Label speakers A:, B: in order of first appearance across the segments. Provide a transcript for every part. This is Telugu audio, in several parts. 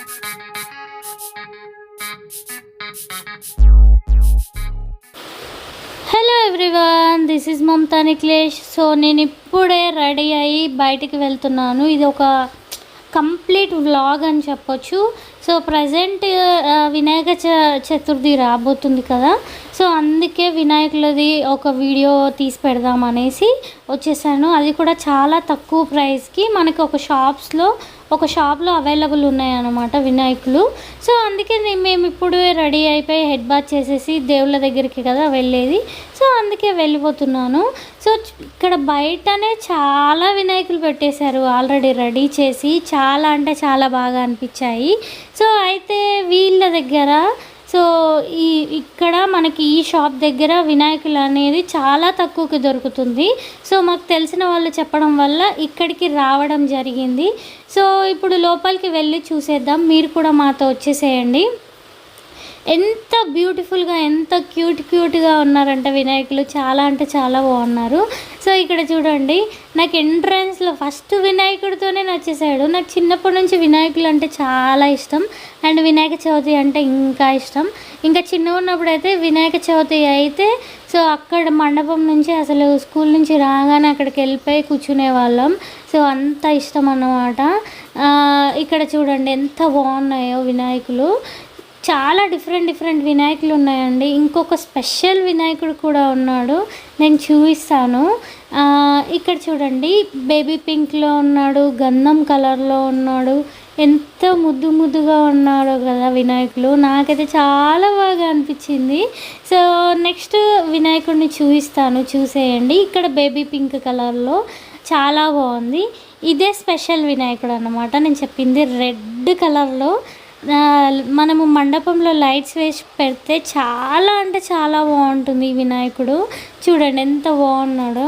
A: Hello everyone, this is Mamata Nikhilesh. So నేను ఇప్పుడే రెడీ అయ్యి బయటికి వెళ్తున్నాను. ఇది ఒక కంప్లీట్ వ్లాగ్ అని చెప్పొచ్చు. సో ప్రజెంట్ వినాయక చతుర్థి రాబోతుంది కదా, సో అందుకే వినాయకులది ఒక వీడియో తీసి పెడదాం అనేసి వచ్చేసాను. అది కూడా చాలా తక్కువ ప్రైస్కి మనకి ఒక షాప్లో అవైలబుల్ ఉన్నాయన్నమాట వినాయకులు. సో అందుకే మేము ఇప్పుడు రెడీ అయిపోయి హెడ్ బాత్ చేసేసి దేవుళ్ళ దగ్గరికి కదా వెళ్ళేది, సో అందుకే వెళ్ళిపోతున్నాను. సో ఇక్కడ బయటనే చాలా వినాయకులు పెట్టేశారు ఆల్రెడీ రెడీ చేసి, చాలా అంటే చాలా బాగా అనిపించాయి. సో అయితే వీళ్ళ దగ్గర ఇక్కడ మనకి ఈ షాప్ దగ్గర వినాయకులు అనేది చాలా తక్కువకి దొరుకుతుంది. సో మాకు తెలిసిన వాళ్ళు చెప్పడం వల్ల ఇక్కడికి రావడం జరిగింది. సో ఇప్పుడు లోపలికి వెళ్ళి చూసేద్దాం, మీరు కూడా మాతో వచ్చేసేయండి. ఎంత బ్యూటిఫుల్గా, ఎంత క్యూట్గా ఉన్నారంటే వినాయకులు, చాలా అంటే చాలా బాగున్నారు. సో ఇక్కడ చూడండి, నాకు ఎంట్రన్స్లో ఫస్ట్ వినాయకుడితోనే నచ్చేసాడు. నాకు చిన్నప్పటి నుంచి వినాయకులు అంటే చాలా ఇష్టం, అండ్ వినాయక చవితి అంటే ఇంకా ఇష్టం. ఇంకా చిన్నగా ఉన్నప్పుడు అయితే వినాయక చవితి అయితే సో అక్కడ మండపం నుంచి అసలు స్కూల్ నుంచి రాగానే అక్కడికి వెళ్ళిపోయి కూర్చునే వాళ్ళం. సో అంత ఇష్టం అన్నమాట. ఇక్కడ చూడండి ఎంత బాగున్నాయో వినాయకులు, చాలా డిఫరెంట్ వినాయకులు ఉన్నాయండి. ఇంకొక స్పెషల్ వినాయకుడు కూడా ఉన్నాడు, నేను చూపిస్తాను. ఇక్కడ చూడండి, బేబీ పింక్లో ఉన్నాడు, గంధం కలర్లో ఉన్నాడు, ఎంత ముద్దుగా ఉన్నాడో కదా వినాయకులు. నాకైతే చాలా బాగా అనిపించింది. సో నెక్స్ట్ వినాయకుడిని చూపిస్తాను, చూసేయండి. ఇక్కడ బేబీ పింక్ కలర్లో చాలా బాగుంది. ఇదే స్పెషల్ వినాయకుడు అన్నమాట. నేను చెప్పింది రెడ్ కలర్లో మనము మండపంలో లైట్స్ వేసి పెడితే చాలా అంటే చాలా బాగుంటుంది ఈ వినాయకుడు. చూడండి ఎంత బాగున్నాడో,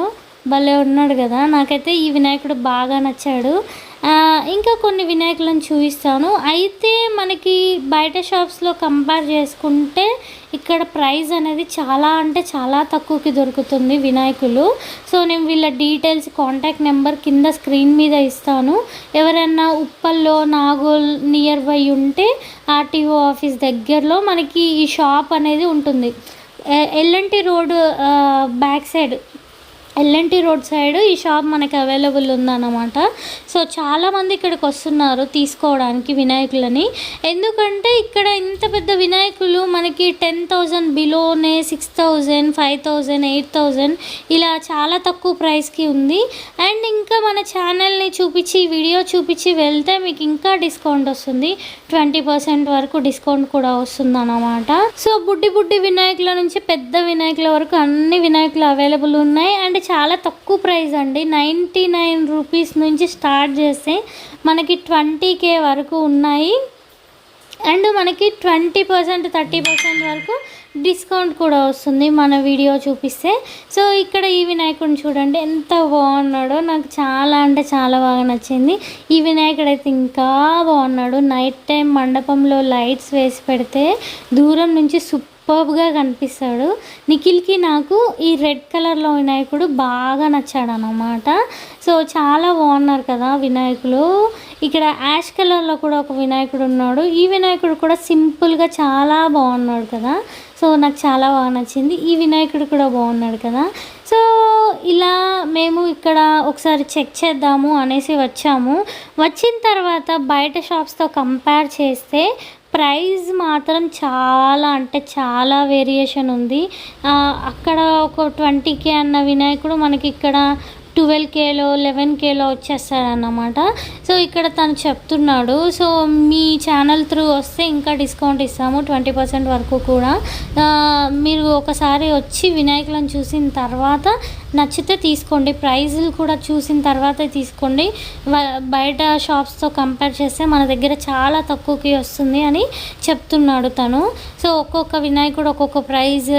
A: భలే ఉన్నాడు కదా. నాకైతే ఈ వినాయకుడు బాగా నచ్చాడు. ఇంకా కొన్ని వినాయకులను చూపిస్తాను. అయితే మనకి బయట షాప్స్లో కంపేర్ చేసుకుంటే ఇక్కడ ప్రైస్ అనేది చాలా అంటే చాలా తక్కువకి దొరుకుతుంది వినాయకులు. సో నేను వీళ్ళ డీటెయిల్స్, కాంటాక్ట్ నెంబర్ కింద స్క్రీన్ మీద ఇస్తాను. ఎవరైనా ఉప్పల్లో, నాగోల్ నియర్ బై ఉంటే ఆర్టీఓ ఆఫీస్ దగ్గరలో మనకి ఈ షాప్ అనేది ఉంటుంది. LNT road back side, LNT road side ఈ షాప్ మనకి అవైలబుల్ ఉందన్నమాట. సో చాలామంది ఇక్కడికి వస్తున్నారు తీసుకోవడానికి వినాయకులని. ఎందుకంటే ఇక్కడ ఇంత పెద్ద వినాయకులు మనకి 10,000 బిలోనే, 6,000, 5,000, 8,000 ఇలా చాలా తక్కువ ప్రైస్కి ఉంది. అండ్ ఇంకా మన ఛానల్ని చూపించి, వీడియో చూపించి వెళ్తే మీకు ఇంకా డిస్కౌంట్ వస్తుంది, 20% వరకు డిస్కౌంట్ కూడా వస్తుంది అన్నమాట. సో బుడ్డి వినాయకుల నుంచి పెద్ద వినాయకుల వరకు అన్ని వినాయకులు అవైలబుల్ ఉన్నాయి. అండ్ చాలా తక్కువ ప్రైస్ అండి, 99 రూపీస్ నుంచి స్టార్ట్ చేస్తే మనకి 20K వరకు ఉన్నాయి. అండ్ మనకి 20%, 30% వరకు డిస్కౌంట్ కూడా వస్తుంది మన వీడియో చూపిస్తే. సో ఇక్కడ ఈ వినాయకుడిని చూడండి ఎంత బాగున్నాడో, నాకు చాలా అంటే చాలా బాగా నచ్చింది. ఈ వినాయకుడు అయితే ఇంకా బాగున్నాడు. నైట్ టైం మండపంలో లైట్స్ వేసి పెడితే దూరం నుంచి సూపర్గా కనిపిస్తాడు. నిఖిల్కి నాకు ఈ రెడ్ కలర్లో వినాయకుడు బాగా నచ్చాడు అన్నమాట. సో చాలా బాగున్నారు కదా వినాయకులు. ఇక్కడ యాష్ కలర్లో కూడా ఒక వినాయకుడు ఉన్నాడు. ఈ వినాయకుడు కూడా సింపుల్గా చాలా బాగున్నాడు కదా. సో నాకు చాలా బాగా నచ్చింది. ఈ వినాయకుడు కూడా బాగున్నాడు కదా. సో ఇలా మేము ఇక్కడ ఒకసారి చెక్ చేద్దాము అనేసి వచ్చాము. వచ్చిన తర్వాత బయట షాప్స్తో కంపేర్ చేస్తే ప్రైస్ మాత్రం చాలా అంటే చాలా వేరియేషన్ ఉంది. అక్కడ ఒక 20K అన్న వినాయకుడు మనకి ఇక్కడ 12Kలో 11Kలో వచ్చేస్తారన్నమాట. సో ఇక్కడ తను చెప్తున్నాడు, సో మీ ఛానల్ త్రూ వస్తే ఇంకా డిస్కౌంట్ ఇస్తాము 20% వరకు కూడా. మీరు ఒకసారి వచ్చి వినాయకులను చూసిన తర్వాత నచ్చితే తీసుకోండి, ప్రైజులు కూడా చూసిన తర్వాత తీసుకోండి. బయట షాప్స్తో కంపేర్ చేస్తే మన దగ్గర చాలా తక్కువకి వస్తుంది అని చెప్తున్నాడు తను. సో ఒక్కొక్క వినాయకుడు ఒక్కొక్క praise,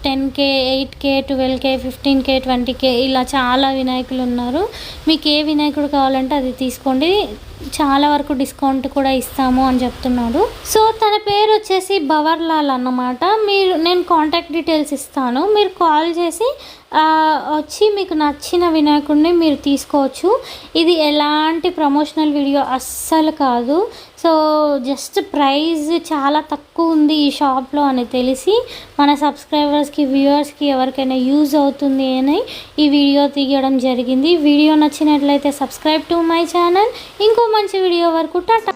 A: 10K, 8K, 12K, 15K, 20K ఇలా చాలా వినాయకులు ఉన్నారు. మీకు ఏ వినాయకుడు కావాలంటే అది తీసుకోండి, చాలా వరకు డిస్కౌంట్ కూడా ఇస్తాము అని చెప్తున్నాడు. సో తన పేరు వచ్చేసి భవర్లాల్ అన్నమాట. నేను కాంటాక్ట్ డీటెయిల్స్ ఇస్తాను, మీరు కాల్ చేసి వచ్చి మీకు నచ్చిన వినాయకుడిని మీరు తీసుకోవచ్చు. ఇది ఎలాంటి ప్రమోషనల్ వీడియో అస్సలు కాదు. సో జస్ట్ ప్రైస్ చాలా తక్కువ ఉంది ఈ షాప్లో అని తెలిసి మన సబ్స్క్రైబర్స్కి, వ్యూవర్స్కి ఎవరికైనా యూజ్ అవుతుంది అని ఈ వీడియో తీయడం జరిగింది. వీడియో నచ్చినట్లయితే సబ్స్క్రైబ్ టు మై ఛానల్. ఇంకో మంచి వీడియో వరకు టాటా.